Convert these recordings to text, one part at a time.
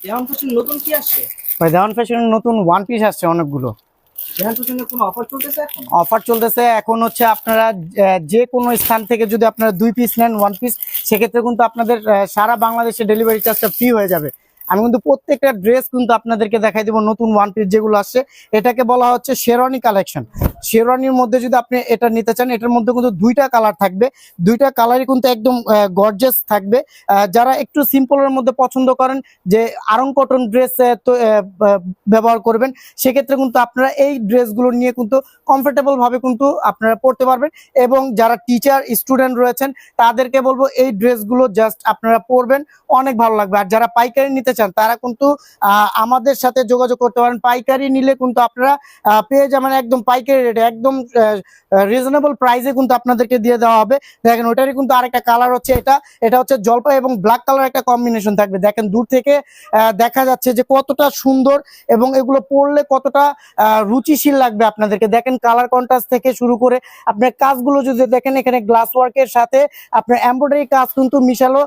দেওয়ান fashion নতুন কি আসছে? ভাই দেওয়ান ফ্যাশনের নতুন ওয়ান পিস আসছে অনেকগুলো। দেওয়ান ফ্যাশনের কোনো অফার চলতেছে এখন? অফার চলতেছে এখন হচ্ছে আপনারা যে কোনো স্থান থেকে যদি আপনারা 2 পিস নেন ওয়ান পিস, সেক্ষেত্রে কিন্তু আপনাদের সারা বাংলাদেশে ডেলিভারি চার্জটা ফ্রি হয়ে যাবে। আমি কিন্তু প্রত্যেকটা ড্রেস কিন্তু আপনাদেরকে দেখাই দিব নতুন ওয়ান পিস যেগুলো আসছে। এটাকে বলা হচ্ছে শেরওয়ানি কালেকশন। শেরওয়ানির মধ্যে যদি আপনি এটা নিতে চান, এটার মধ্যে কিন্তু দুইটা কালার থাকবে। দুইটা কালারই কিন্তু একদম গর্জিয়াস থাকবে। যারা একটু সিম্পলের মধ্যে পছন্দ করেন, যে আরং কটন ড্রেস ব্যবহার করবেন, সেক্ষেত্রে কিন্তু আপনারা এই ড্রেসগুলো নিয়ে কিন্তু কমফোর্টেবল ভাবে কিন্তু আপনারা পড়তে পারবেন। এবং যারা টিচার স্টুডেন্ট রয়েছেন তাদেরকে বলবো এই ড্রেসগুলো জাস্ট আপনারা পরবেন, অনেক ভালো লাগবে। আর যারা পাইকারি নিতে চান তারা কিন্তু আমাদের সাথে যোগাযোগ করতে পারেন। পাইকারি নিলে কিন্তু আপনারা পেয়ে যাবেন একদম পাইকারি রেটে, একদম রিজনেবল প্রাইসে কিন্তু আপনাদেরকে দিয়ে দেওয়া হবে। দেখেন ওটারই কিন্তু আরেকটা কালার হচ্ছে এটা। এটা হচ্ছে জলপাই এবং ব্ল্যাক কালার একটা কম্বিনেশন থাকবে। দেখেন দূর থেকে দেখা যাচ্ছে যে কতটা সুন্দর এবং এগুলো পরলে কতটা রুচিশীল লাগবে আপনাদেরকে। দেখেন কালার কন্ট্রাস্ট থেকে শুরু করে আপনার কাজগুলো যদি দেখেন, এখানে গ্লাস ওয়ার্কের সাথে আপনার এমব্রয়ডারি কাজ কিন্তু মিশালো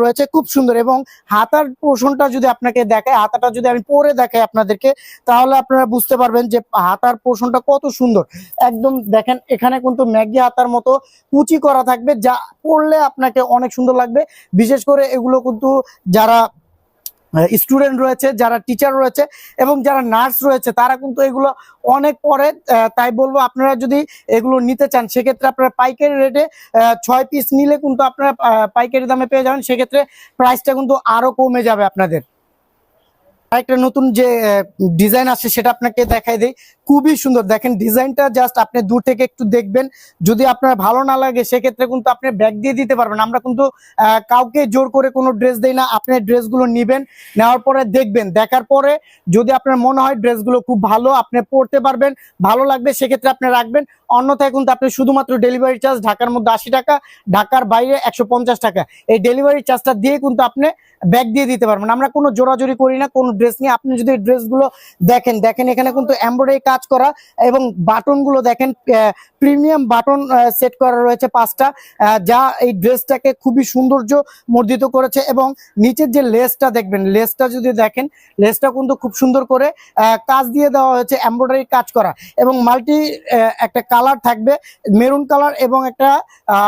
রয়েছে, খুব সুন্দর। এবং হাতার পোর্শনটা যদি আপনাকে দেখায়, হাতাটা যদি আমি পরে দেখাই আপনাদেরকে, তাহলে আপনারা বুঝতে পারবেন যে হাতার পোর্শনটা কত সুন্দর। একদম দেখেন এখানে কিন্তু ম্যাগি হাতার মতো কুচি করা থাকবে, যা পরলে আপনাকে অনেক সুন্দর লাগবে। বিশেষ করে এগুলো কিন্তু যারা স্টুডেন্ট রয়েছে, যারা টিচার রয়েছে এবং যারা নার্স রয়েছে, তারা কিন্তু এগুলো অনেক পরে। তাই বলবো আপনারা যদি এগুলো নিতে চান, সেক্ষেত্রে আপনারা পাইকারি রেটে 6 পিস নিলে কিন্তু আপনারা পাইকারি দামে পেয়ে যাবেন। সেক্ষেত্রে প্রাইসটা কিন্তু আরো কমে যাবে আপনাদের। আরেকটা নতুন যে ডিজাইন আছে সেটা আপনাকে দেখাই দেই, খুবই সুন্দর। দেখেন ডিজাইনটা জাস্ট আপনি দূর থেকে একটু দেখবেন, যদি আপনার ভালো না লাগে সেক্ষেত্রে কিন্তু আপনি ব্যাগ দিয়ে দিতে পারবেন। আমরা কিন্তু কাউকে জোর করে কোনো ড্রেস দেই না। আপনি ড্রেসগুলো নিবেন, নেওয়ার পরে দেখবেন, দেখার পরে যদি আপনার মনে হয় ড্রেসগুলো খুব ভালো, আপনি পরতে পারবেন, ভালো লাগবে, সেক্ষেত্রে আপনি রাখবেন। অন্যথায় কিন্তু আপনি শুধুমাত্র ডেলিভারি চার্জ ঢাকার মধ্যে 80 টাকা, ঢাকার বাইরে 150 টাকা, এই ডেলিভারি চার্জটা দিয়ে কিন্তু আপনি ব্যাগ দিয়ে দিতে পারবেন। আমরা কোনো জোরাজোরি করি না কোনো ড্রেস নিয়ে। আপনি যদি ড্রেসগুলো দেখেন, এখানে কিন্তু এমব্রয়ডারি কাজ করা এবং বাটনগুলো দেখেন, প্রিমিয়াম বাটন সেট করা রয়েছে 5টা, যা এই ড্রেসটাকে খুবই সৌন্দর্য মর্জিত করেছে। এবং নিচের যে লেসটা দেখবেন, লেসটা যদি দেখেন, লেসটা কিন্তু খুব সুন্দর করে কাজ দিয়ে দেওয়া হয়েছে, এমব্রয়ডারি কাজ করা। এবং মাল্টি একটা কালার থাকবে, মেরুন কালার এবং একটা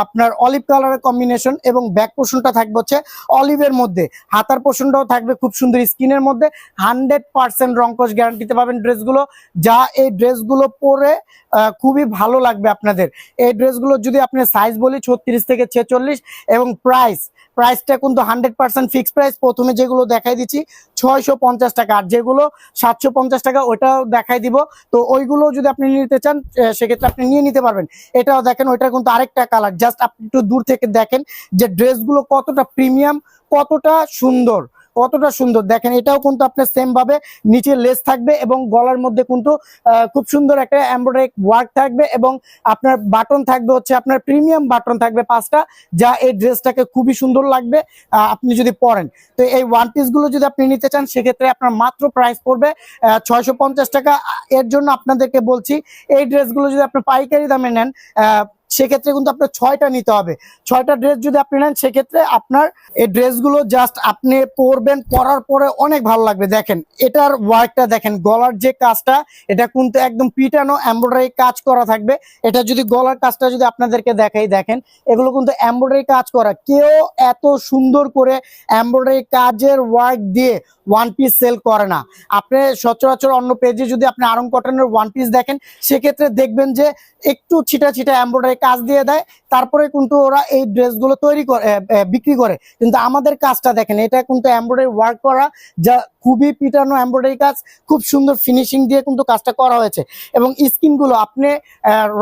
আপনার অলিভ কালারের কম্বিনেশন। এবং ব্যাক পোর্শনটা থাকবে হচ্ছে অলিভের মধ্যে, হাতার পোর্শনটাও থাকবে খুব সুন্দর স্কিনের মধ্যে। 100% রংকশ গ্যারান্টিতে পাবেন ড্রেসগুলো, যা এই ড্রেসগুলো পরে খুবই ভালো লাগবে আপনাদের। এই ড্রেসগুলো যদি আপনি সাইজ বলি 36 থেকে 46, এবং প্রাইসটা কিন্তু 100% ফিক্সড প্রাইস। প্রথমে যেগুলো দেখাই দিচ্ছি 650 টাকা, আর যেগুলো 750 টাকা ওইটাও দেখাই দিব। তো ওইগুলো যদি আপনি নিতে চান সেক্ষেত্রে আপনি নিয়ে নিতে পারবেন। এটাও দেখেন, ওইটা কিন্তু আরেকটা কালার। জাস্ট আপনি একটু দূর থেকে দেখেন যে ড্রেসগুলো কতটা প্রিমিয়াম, কতটা সুন্দর, কতটা সুন্দর। দেখেন এটাও কিন্তু আপনার সেম ভাবে নিচে লেস থাকবে এবং গলার মধ্যে কিন্তু খুব সুন্দর একটা এমব্রয়ডারি ওয়ার্ক থাকবে। এবং আপনার বাটন থাকবে হচ্ছে আপনার প্রিমিয়াম বাটন থাকবে 5টা, যা এই ড্রেসটাকে খুবই সুন্দর লাগবে আপনি যদি পরেন। তো এই ওয়ান পিস গুলো যদি আপনি নিতে চান, সেক্ষেত্রে আপনার মাত্র প্রাইস পড়বে 650 টাকা। এর জন্য আপনাদেরকে বলছি, এই ড্রেসগুলো যদি আপনি পাইকারি দামে নেন, সেক্ষেত্রে কিন্তু আপনার 6টা নিতে হবে। 6টা ড্রেস যদি আপনি নেন, সেক্ষেত্রে আপনার এই ড্রেসগুলো জাস্ট আপনি পরবেন, পরার পরে অনেক ভালো লাগবে। দেখেন এটার ওয়ার্কটা দেখেন, গলার যে কাজটা, এটা কিন্তু একদম পিটানো এমব্রয়ডারি কাজ করা থাকবে। এটা যদি গলার কাজটা যদি আপনাদেরকে দেখাই, দেখেন এগুলো কিন্তু এমব্রয়ডারি কাজ করা। কেউ এত সুন্দর করে এমব্রয়ডারি কাজের ওয়ার্ক দিয়ে ওয়ান পিস সেল করে না। আপনি সচরাচর অন্য পেজে যদি আপনি আরং কটনের ওয়ান পিস দেখেন, সেক্ষেত্রে দেখবেন যে একটু ছিটা ছিটা এমব্রয়ডারি কাজ দিয়ে দেয়, তারপরে কিন্তু ওরা এই ড্রেসগুলো তৈরি করে বিক্রি করে। কিন্তু আমাদের কাজটা দেখেন, এটা কিন্তু এমব্রয়ডারি ওয়ার্ক করা, যা খুবই পিটানো এমব্রয়ডারি কাজ, খুব সুন্দর ফিনিশিং দিয়ে কিন্তু কাজটা করা হয়েছে। এবং স্কিনগুলো আপনি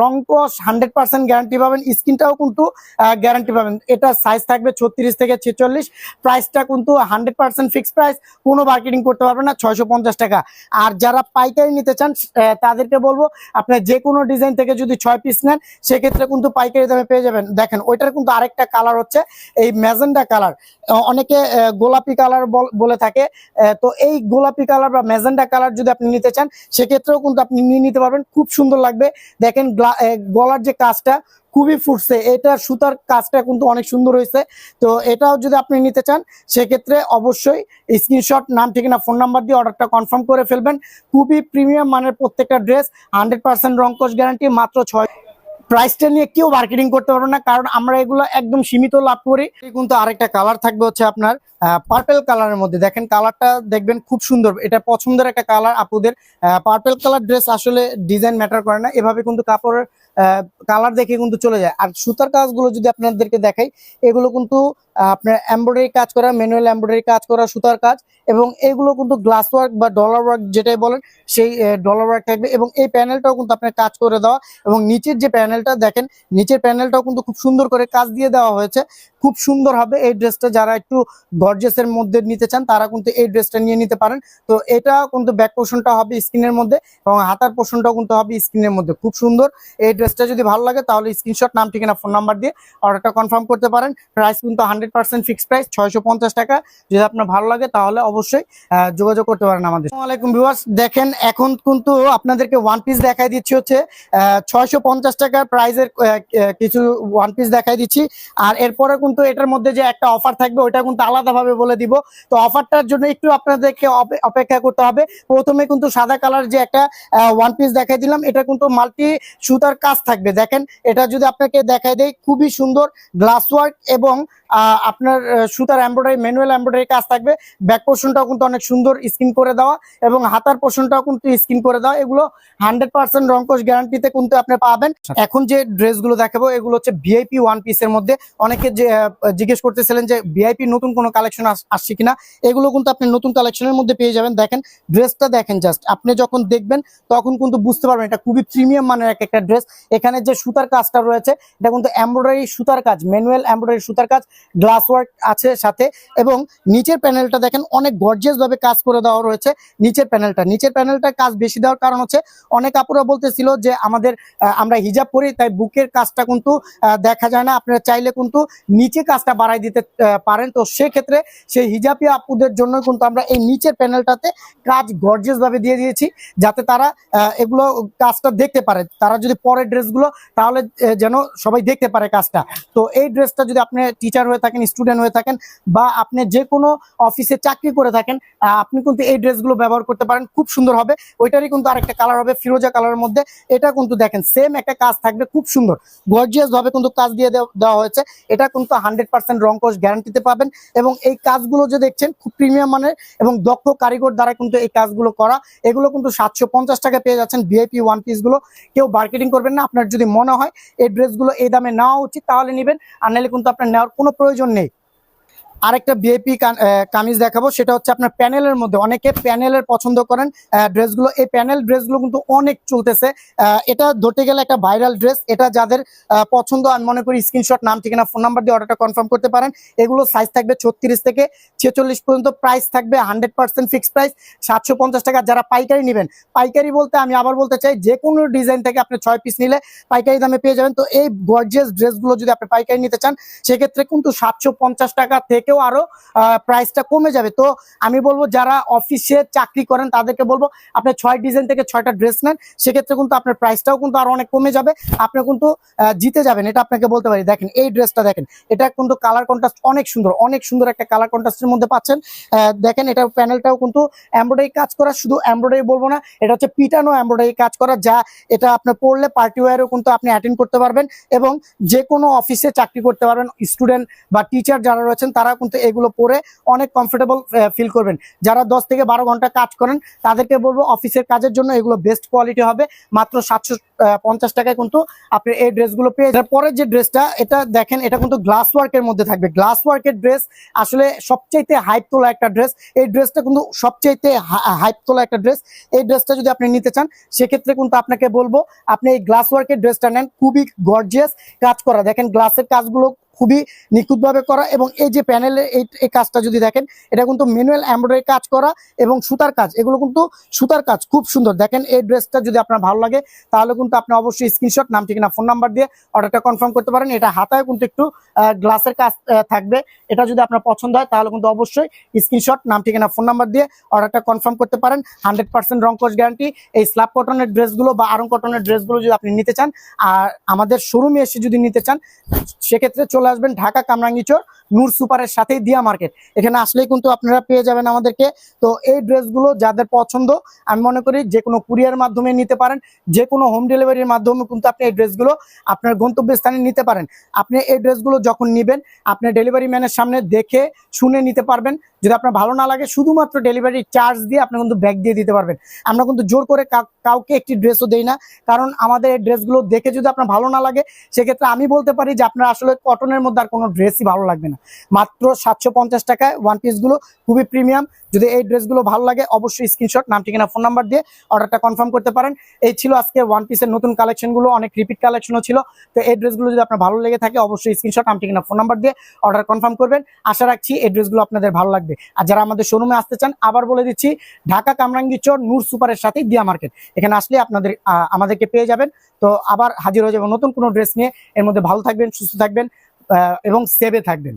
রংকশ 100% গ্যারান্টি পাবেন, স্কিনটাও কিন্তু গ্যারান্টি পাবেন। এটা সাইজ থাকবে 36 থেকে 46, প্রাইসটা কিন্তু 100% ফিক্সড প্রাইস, কোনো মার্কেটিং করতে পারবে না, 650 টাকা। আর যারা পাইকারি নিতে চান তাদেরকে বলবো, আপনার যে কোনো ডিজাইন থেকে যদি 6 পিস নেন, সেক্ষেত্রে সেক্ষেত্রে কিন্তু পাইকারি দামে পেয়ে যাবেন। দেখেন ওইটার কিন্তু আরেকটা কালার হচ্ছে এই ম্যাজেন্ডা কালার, অনেকে গোলাপি কালার বলে থাকে। তো এই গোলাপি কালার বা ম্যাজেন্ডা কালার যদি আপনি নিতে চান সেক্ষেত্রেও কিন্তু আপনি নিয়ে নিতে পারবেন, খুব সুন্দর লাগবে। দেখেন গলার যে কাজটা খুবই ফুটছে, এটার সুতার কাজটা কিন্তু অনেক সুন্দর হয়েছে। তো এটাও যদি আপনি নিতে চান সেক্ষেত্রে অবশ্যই স্ক্রিনশট, নাম, ঠিকানা, ফোন নাম্বার দিয়ে অর্ডারটা কনফার্ম করে ফেলবেন। খুবই প্রিমিয়াম মানের প্রত্যেকটা ড্রেস, 100% রং কোশ গ্যারান্টি, মাত্র 6। প্রাইসটা নিয়ে কেউ মার্কেটিং করতে পারবে না, কারণ আমরা এগুলো একদম সীমিত লাভ করি। কিন্তু আরেকটা কালার থাকবে হচ্ছে আপনার পার্পেল কালারের মধ্যে। দেখেন কালারটা দেখবেন খুব সুন্দর, এটা পছন্দের একটা কালার আপুদের। পার্পেল কালার ড্রেস আসলে ডিজাইন ম্যাটার করে না, এভাবে কিন্তু কাপড়ের কালার দেখে কিন্তু চলে যায়। আর সুতার কাজগুলো যদি আপনাদেরকে দেখাই, এগুলো কিন্তু আপনার এমব্রয়ডারি কাজ করা, ম্যানুয়াল এমব্রয়ডারি কাজ করা সুতার কাজ, এবং এগুলো কিন্তু গ্লাস ওয়ার্ক বা ডলার ওয়ার্ক যেটাই বলেন সেই ডলার ওয়ার্ক থাকবে। এবং এই প্যানেলটাও কিন্তু আপনার কাজ করে দেওয়া, এবং নিচের যে প্যানেলটা দেখেন, নিচের প্যানেলটাও কিন্তু খুব সুন্দর করে কাজ দিয়ে দেওয়া হয়েছে। খুব সুন্দর হবে এই ড্রেসটা। যারা একটু গর্জিয়াসের মধ্যে নিতে চান তারা কিন্তু এই ড্রেসটা নিয়ে নিতে পারেন। তো এটা কিন্তু ব্যাক পোর্শনটা হবে স্কিনের মধ্যে, এবং হাতার পোর্শনটাও কিন্তু হবে স্কিনের মধ্যে। খুব সুন্দর এই ড্রেসটা। যদি ভালো লাগে তাহলে স্ক্রিনশট, নাম, ঠিকানা, ফোন নাম্বার দিয়ে অর্ডারটা কনফার্ম করতে পারেন। প্রাইস কিন্তু 100% ফিক্সড প্রাইস, 650 টাকা। যদি আপনার ভালো লাগে তাহলে অবশ্যই যোগাযোগ করতে পারেন আমাদের। আসসালামু আলাইকুম ভিউয়ার্স, দেখেন এখন কিন্তু আপনাদেরকে ওয়ান পিস দেখাই দিচ্ছি হচ্ছে 650 টাকার প্রাইজের কিছু ওয়ান পিস দেখাই দিচ্ছি। আর এরপরে কিন্তু এটার মধ্যে যে একটা অফার থাকবে ওইটা কিন্তু আলাদাভাবে বলে দিব। তো অফারটার জন্য একটু আপনাদেরকে অপেক্ষা করতে হবে। প্রথমে কিন্তু সাদা কালার যে একটা ওয়ান পিস দেখাই দিলাম, এটা কিন্তু মাল্টি সুতার কাজ থাকবে। দেখেন এটা যদি আপনাকে দেখাই দেয়, খুবই সুন্দর গ্লাস ওয়ার্ক এবং আপনার সুতার এমব্রয়ডারি, ম্যানুয়াল এমব্রয়ডারি কাজ থাকবে। ব্যাক পোর্শনটাও কিন্তু অনেক সুন্দর স্কিন করে দেওয়া, এবং হাতার পোর্শনটাও কিন্তু স্কিন করে দেওয়া। এগুলো 100% রং কোশ গ্যারান্টিতে কিন্তু আপনি পাবেন। এখন যে ড্রেসগুলো দেখাবো এগুলো হচ্ছে ভিআইপি ওয়ান পিসের মধ্যে। অনেকে যে জিজ্ঞেস করতেছিলেন যে ভিআইপি নতুন কোনো কালেকশন আসছে কিনা, এগুলো কিন্তু আপনি নতুন কালেকশনের মধ্যে পেয়ে যাবেন। দেখেন ড্রেসটা দেখেন, জাস্ট আপনি যখন দেখবেন তখন কিন্তু বুঝতে পারবেন এটা খুবই প্রিমিয়াম মানের একটা ড্রেস। এখানে যে সুতার কাজটা রয়েছে এটা কিন্তু এমব্রয়ডারি সুতার কাজ, ম্যানুয়াল এমব্রয়ডারি সুতার কাজ, গ্লাস ওয়ার্ক আছে সাথে। এবং নিচের প্যানেলটা দেখেন অনেক গর্জিয়াস ভাবে কাজ করে দেওয়া রয়েছে। নিচের প্যানেলটা কাজ বেশি দেওয়ার কারণ হচ্ছে অনেক আপুরা বলতেছিল যে আমরা হিজাব পরি তাই বুকের কাজটা কিন্তু দেখা যায় না। আপনারা চাইলে কিন্তু নিচে কাজটা বাড়াই দিতে পারেন। তো সেক্ষেত্রে সেই হিজাবি আপুদের জন্য কিন্তু আমরা এই নিচের প্যানেলটাতে কাজ গর্জিয়াস ভাবে দিয়ে দিয়েছি, যাতে তারা এগুলো কাজটা দেখতে পারে। তারা যদি পরে ড্রেসগুলো তাহলে যেন সবাই দেখতে পারে কাজটা। তো এই ড্রেসটা যদি আপনি টিচার হয়ে থাকেন, স্টুডেন্ট হয়ে থাকেন, বা আপনি যে কোনো অফিসে চাকরি করে থাকেন, আপনি কিন্তু এই ড্রেসগুলো ব্যবহার করতে পারেন, খুব সুন্দর হবে। ওইটারই কিন্তু আরেকটা কালার হবে ফিরোজা কালারের মধ্যে। এটা কিন্তু দেখেন সেম একটা কাজ থাকবে, খুব সুন্দর গর্জিয়াস ভাবে কিন্তু কাজ দিয়ে দেওয়া হয়েছে। এটা কিন্তু 100% রং কোশ গ্যারান্টিতে পাবেন। এবং এই কাজগুলো যে দেখছেন খুব প্রিমিয়াম মানের এবং দক্ষ কারিগর দ্বারা কিন্তু এই কাজগুলো করা। এগুলো কিন্তু 750 টাকা পেয়ে যাচ্ছেন ভিআইপি ওয়ান পিস গুলো। কেউ মার্কেটিং করবেন না। আপনার যদি মনে হয় এই ড্রেসগুলো এই দামে নেওয়া উচিত তাহলে নেবেন, আর নাহলে কিন্তু আপনার নেওয়ার কোনো প্রয়োজন নেই। আরেকটা ভিআইপি কামিজ দেখাবো, সেটা হচ্ছে আপনার প্যানেলের মধ্যে। অনেকে প্যানেলের পছন্দ করেন ড্রেসগুলো, এই প্যানেল ড্রেসগুলো কিন্তু অনেক চলতেছে। এটা ধরতে গেলে একটা ভাইরাল ড্রেস। এটা যাদের পছন্দ আমি মনে করি স্ক্রিনশট, নাম, ঠিকানা, ফোন নাম্বার দিয়ে অর্ডারটা কনফার্ম করতে পারেন। এগুলো সাইজ থাকবে 36 থেকে 46 পর্যন্ত। প্রাইস থাকবে 100% ফিক্সড প্রাইস, 750 টাকা। যারা পাইকারি নেবেন, পাইকারি বলতে আমি আবার বলতে চাই যে কোনো ডিজাইন থেকে আপনি 6 পিস নিলে পাইকারি দামে পেয়ে যাবেন। তো এই গর্জিয়াস ড্রেসগুলো যদি আপনি পাইকারি নিতে চান সেক্ষেত্রে কিন্তু 750 টাকা থেকেও আরো প্রাইসটা কমে যাবে। তো আমি বলবো যারা অফিসে চাকরি করেন তাদেরকে বলবো আপনি 6 ডিজাইন থেকে 6টা ড্রেস নেন, সেক্ষেত্রে কিন্তু আপনার প্রাইসটাও কিন্তু আরো অনেক কমে যাবে। আপনি কিন্তু জিতে যাবেন, এটা আপনাকে বলতে পারি। দেখেন এই ড্রেসটা দেখেন, এটা কিন্তু কালার কন্ট্রাস্ট অনেক সুন্দর, অনেক সুন্দর একটা কালার কন্ট্রাস্টের মধ্যে পাচ্ছেন। দেখেন এটা প্যানেলটাও কিন্তু এমব্রয়ডারি কাজ করা, শুধু এমব্রয়ডারি বলবো না, এটা হচ্ছে পিটানো এমব্রয়ডারি কাজ করা, যা এটা আপনি পরলে পার্টি ওয়্যারও কিন্তু আপনি অ্যাটেন্ড করতে পারবেন এবং যে কোনো অফিসে চাকরি করতে পারবেন। স্টুডেন্ট বা টিচার যারা রয়েছেন তারা কিন্তু এগুলো পরে অনেক কমফোর্টেবল ফিল করবেন। যারা 10 থেকে 12 ঘন্টা কাজ করেন তাদেরকে বলবো অফিসের কাজের জন্য এগুলো বেস্ট কোয়ালিটি হবে। মাত্র 750 টাকায় কিন্তু আপনি এই ড্রেসগুলো পেয়ে যাবেন। পরের যে ড্রেসটা এটা দেখেন, এটা কিন্তু গ্লাস ওয়ার্কের মধ্যে থাকবে। গ্লাস ওয়ার্কের ড্রেস আসলে সবচাইতে হাইপ তোলা একটা ড্রেস। এই ড্রেসটা কিন্তু সবচাইতে হাইপ তোলা একটা ড্রেস। এই ড্রেসটা যদি আপনি নিতে চান সেক্ষেত্রে কিন্তু আপনাকে বলবো আপনি এই গ্লাস ওয়ার্কের ড্রেসটা নেন। খুবই গর্জিয়াস কাজ করা, দেখেন গ্লাসের কাজগুলো খুবই নিখুঁতভাবে করা, এবং এই যে প্যানেলের এই কাজটা যদি দেখেন, এটা কিন্তু ম্যানুয়াল এমব্রয়ডারি কাজ করা এবং সুতার কাজ, এগুলো কিন্তু সুতার কাজ খুব সুন্দর। দেখেন এই ড্রেসটা যদি আপনার ভালো লাগে তাহলে কিন্তু আপনি অবশ্যই স্ক্রিনশট, নাম ঠিকানা, ফোন নাম্বার দিয়ে অর্ডারটা কনফার্ম করতে পারেন। এটা হাতায় কিন্তু একটু গ্লাসের কাজ থাকবে, এটা যদি আপনার পছন্দ হয় তাহলে কিন্তু অবশ্যই স্ক্রিনশট, নাম ঠিকানা, ফোন নাম্বার দিয়ে অর্ডারটা কনফার্ম করতে পারেন। 100% রং কোর্স গ্যারান্টি। এই স্ল্যাব কটনের ড্রেসগুলো বা আরং কটনের ড্রেসগুলো যদি আপনি নিতে চান আর আমাদের শোরুমে এসে যদি নিতে চান, সেক্ষেত্রে চলে আসবেন ঢাকা কামরাঙ্গীচর নূর সুপারের সাথেই দিয়া মার্কেট। এখানে আসলেই কিন্তু আপনারা পেয়ে যাবেন আমাদেরকে। তো এই ড্রেসগুলো যাদের পছন্দ, আমি মনে করি যে কোনো কুরিয়ার মাধ্যমে নিতে পারেন, যে কোনো হোম ডেলিভারির মাধ্যমে কিন্তু আপনি এই ড্রেসগুলো আপনার গন্তব্যস্থানে নিতে পারেন। আপনি এই ড্রেসগুলো যখন নেবেন, আপনি ডেলিভারি ম্যানের সামনে দেখে শুনে নিতে পারবেন। যদি আপনার ভালো না লাগে, শুধুমাত্র ডেলিভারি চার্জ দিয়ে আপনি কিন্তু ব্যাগ দিয়ে দিতে পারবেন। আমরা কিন্তু জোর করে কাউকে একটি ড্রেসও দেই না, কারণ আমাদের এই ড্রেসগুলো দেখে যদি আপনার ভালো না লাগে, সেক্ষেত্রে আমি বলতে পারি যে আপনার আসলে কটনের মধ্যে আর কোনো ড্রেসই ভালো লাগবে না। মাত্র 750 টাকায় ওয়ান পিসগুলো খুবই প্রিমিয়াম। যদি এই ড্রেসগুলো ভালো লাগে, অবশ্যই স্ক্রিনশট, নাম ঠিকানা, ফোন নাম্বার দিয়ে অর্ডারটা কনফার্ম করতে পারেন। এই ছিল আজকে ওয়ান পিসের নতুন কালেকশনগুলো, অনেক রিপিট কালেকশনও ছিল। তো এই ড্রেসগুলো যদি আপনার ভালো লেগে থাকে, অবশ্যই স্ক্রিনশট, নাম ঠিকানা, ফোন নাম্বার দিয়ে অর্ডার কনফার্ম করবেন। আশা রাখছি এই ড্রেসগুলো আপনাদের ভালো লাগবে। আর যারা আমাদের শোরুমে আসতে চান, আবার বলে দিচ্ছি, ঢাকা কামরাঙ্গীচর নূর সুপারের সাথে দিয়া মার্কেট। এখানে আসলে আপনাদের আমাদেরকে পেয়ে যাবেন। তো আবার হাজির হয়ে যাবেন নতুন কোনো ড্রেস নিয়ে। এর মধ্যে ভালো থাকবেন, সুস্থ থাকবেন এবং সেভে থাকবেন।